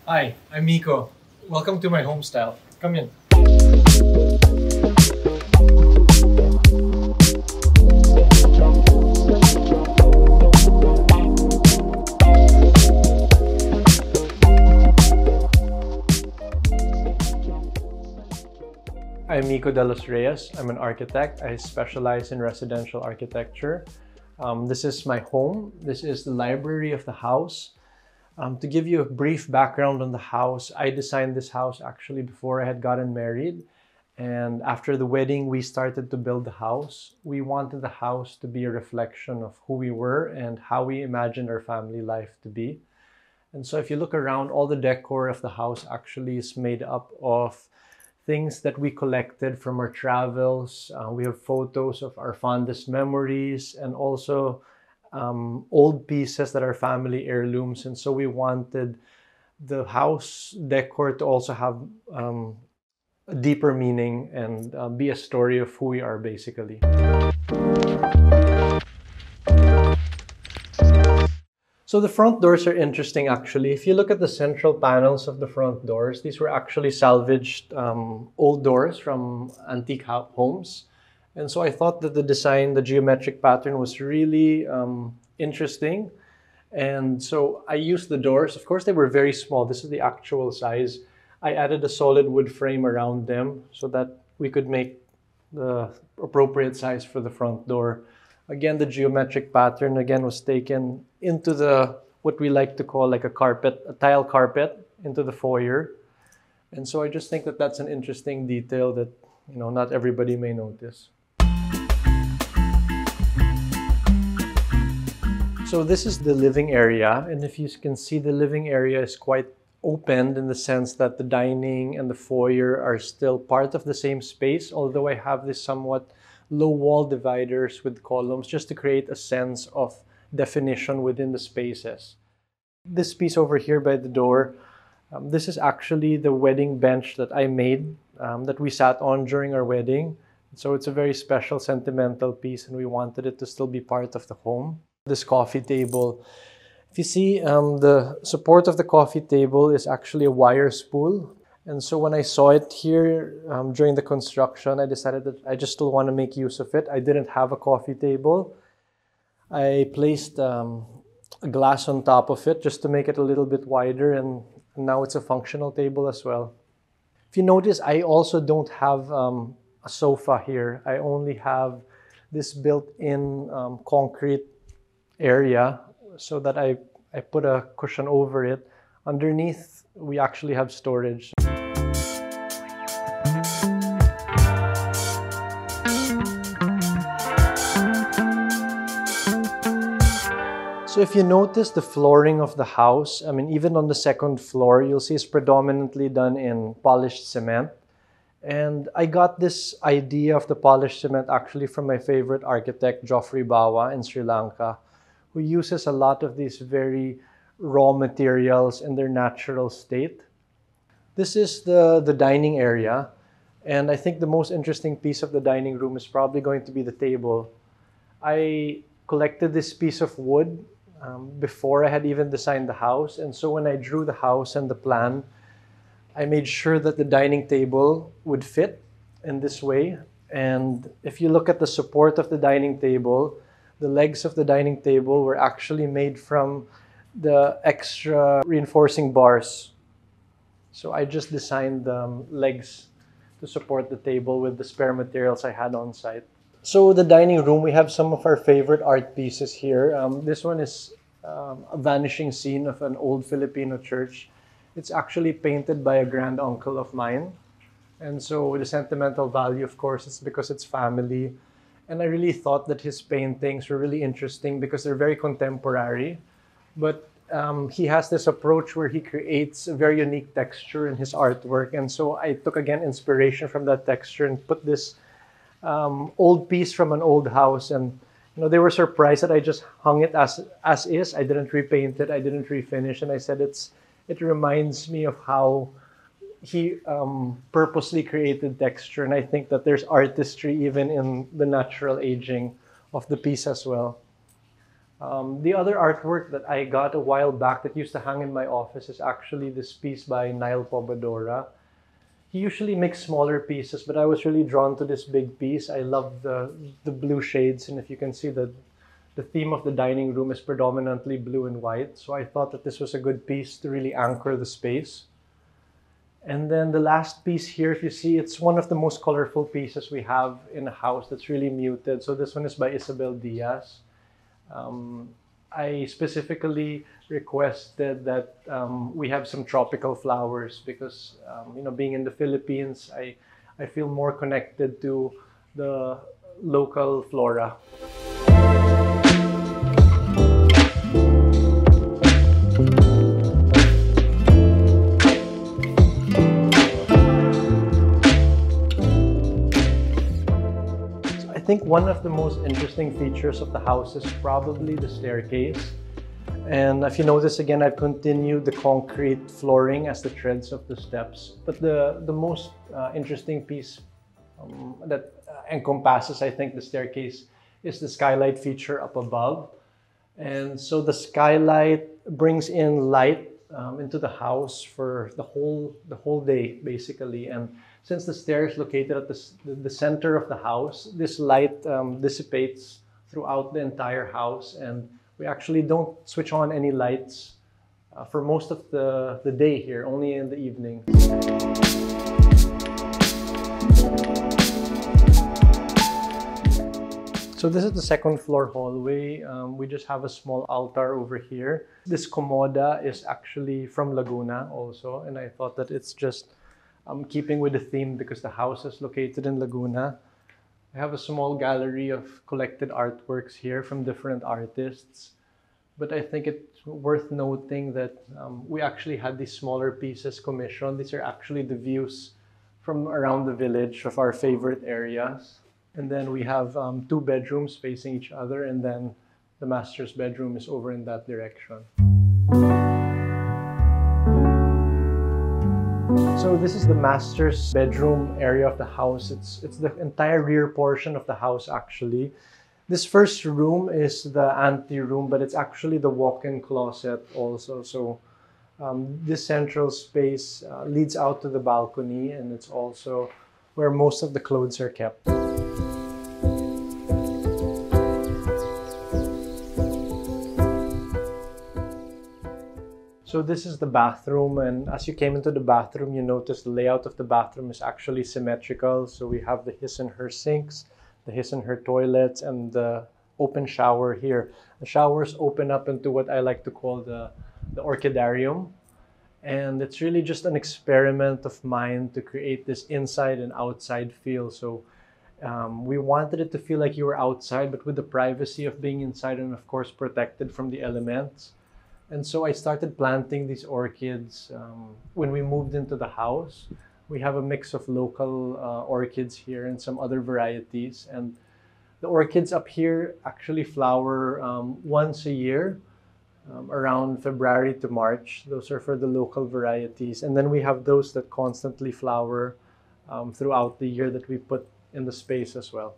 Hi, I'm Miko. Welcome to my Homestyle. Come in. I'm Miko de los Reyes. I'm an architect. I specialize in residential architecture. This is my home. This is the library of the house. To give you a brief background on the house, I designed this house actually before I had gotten married. And after the wedding, we started to build the house. We wanted the house to be a reflection of who we were and how we imagined our family life to be. And so if you look around, all the decor of the house actually is made up of things that we collected from our travels. We have photos of our fondest memories and also old pieces that are family heirlooms. And so we wanted the house decor to also have a deeper meaning and be a story of who we are basically. So the front doors are interesting actually. If you look at the central panels of the front doors, these were actually salvaged old doors from antique homes. And so I thought that the design, the geometric pattern was really interesting. And so I used the doors. Of course, they were very small. This is the actual size. I added a solid wood frame around them so that we could make the appropriate size for the front door. Again, the geometric pattern again was taken into the, what we like to call like a carpet, a tile carpet into the foyer. And so I just think that that's an interesting detail that, you know, not everybody may notice. So this is the living area. And if you can see, the living area is quite opened in the sense that the dining and the foyer are still part of the same space, although I have this somewhat low wall dividers with columns just to create a sense of definition within the spaces. This piece over here by the door, this is actually the wedding bench that I made, that we sat on during our wedding. So it's a very special sentimental piece and we wanted it to still be part of the home. This coffee table, if you see, the support of the coffee table is actually a wire spool. And so when I saw it here during the construction, I decided that I just still want to make use of it. I didn't have a coffee table. I placed a glass on top of it just to make it a little bit wider, and now it's a functional table as well. If you notice, I also don't have a sofa here. I only have this built-in concrete area so that I put a cushion over it. Underneath, we actually have storage. So if you notice the flooring of the house, I mean, even on the second floor, you'll see it's predominantly done in polished cement. And I got this idea of the polished cement actually from my favorite architect, Geoffrey Bawa in Sri Lanka, who uses a lot of these very raw materials in their natural state. This is the dining area. And I think the most interesting piece of the dining room is probably going to be the table. I collected this piece of wood before I had even designed the house. And so when I drew the house and the plan, I made sure that the dining table would fit in this way. And if you look at the support of the dining table, the legs of the dining table were actually made from the extra reinforcing bars. So I just designed the legs to support the table with the spare materials I had on site. So the dining room, we have some of our favorite art pieces here. This one is a vanishing scene of an old Filipino church. It's actually painted by a grand uncle of mine. And so the sentimental value, of course, is because it's family. And I really thought that his paintings were really interesting because they're very contemporary. But he has this approach where he creates a very unique texture in his artwork. And so I took, again, inspiration from that texture and put this old piece from an old house. And you know, they were surprised that I just hung it as is. I didn't repaint it. I didn't refinish. And I said it reminds me of how he purposely created texture. And I think that there's artistry even in the natural aging of the piece as well. The other artwork that I got a while back that used to hang in my office is actually this piece by Nile Pobadora. He usually makes smaller pieces, but I was really drawn to this big piece. I love the blue shades, and if you can see, the theme of the dining room is predominantly blue and white. So I thought that this was a good piece to really anchor the space. And then the last piece here, if you see, it's one of the most colorful pieces we have in a house that's really muted. So this one is by Isabel Diaz. I specifically requested that we have some tropical flowers because, you know, being in the Philippines, I feel more connected to the local flora. I think one of the most interesting features of the house is probably the staircase. And if you notice again, I've continued the concrete flooring as the treads of the steps. But the most interesting piece that encompasses, I think, the staircase is the skylight feature up above. And so the skylight brings in light into the house for the whole day, basically. And since the stair is located at the center of the house, this light dissipates throughout the entire house, and we actually don't switch on any lights for most of the day here, only in the evening. So this is the second floor hallway. We just have a small altar over here. This commoda is actually from Laguna also, and I thought that it's just keeping with the theme because the house is located in Laguna. I have a small gallery of collected artworks here from different artists. But I think it's worth noting that we actually had these smaller pieces commissioned. These are actually the views from around the village of our favorite areas. And then we have 2 bedrooms facing each other, and then the master's bedroom is over in that direction. So this is the master's bedroom area of the house. It's the entire rear portion of the house, actually. This first room is the ante room, but it's actually the walk-in closet also. So this central space leads out to the balcony, and it's also where most of the clothes are kept. So this is the bathroom, and as you came into the bathroom, you notice the layout of the bathroom is actually symmetrical. So we have the his and her sinks, the his and her toilets, and the open shower here. The showers open up into what I like to call the Orchidarium. And it's really just an experiment of mine to create this inside and outside feel. So we wanted it to feel like you were outside, but with the privacy of being inside and of course protected from the elements. And so I started planting these orchids when we moved into the house. We have a mix of local orchids here and some other varieties. And the orchids up here actually flower once a year, around February to March. Those are for the local varieties. And then we have those that constantly flower throughout the year that we put in the space as well.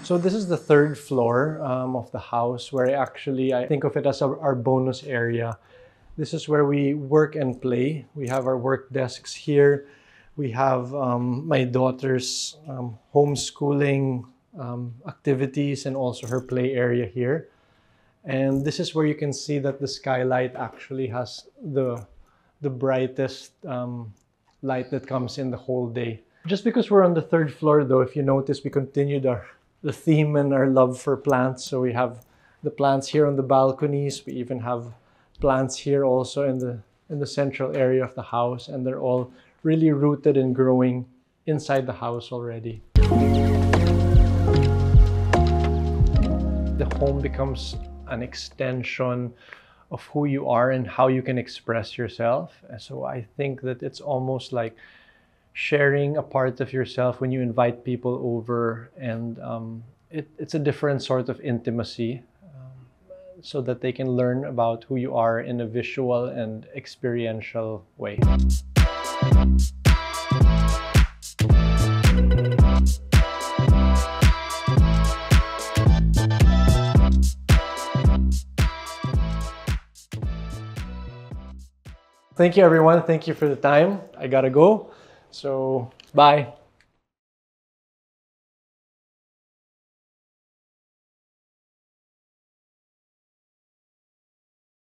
So this is the third floor of the house, where I think of it as our bonus area. This is where we work and play. We have our work desks here. We have my daughter's homeschooling activities and also her play area here. And this is where you can see that the skylight actually has the brightest light that comes in the whole day. Just because we're on the third floor though, if you notice, we continued the theme and our love for plants. So we have the plants here on the balconies. We even have plants here also in the central area of the house, and they're all really rooted and growing inside the house already. The home becomes an extension of who you are and how you can express yourself. So I think that it's almost like sharing a part of yourself when you invite people over, and it's a different sort of intimacy. so that they can learn about who you are in a visual and experiential way. Thank you, everyone. Thank you for the time. I gotta go. So, bye.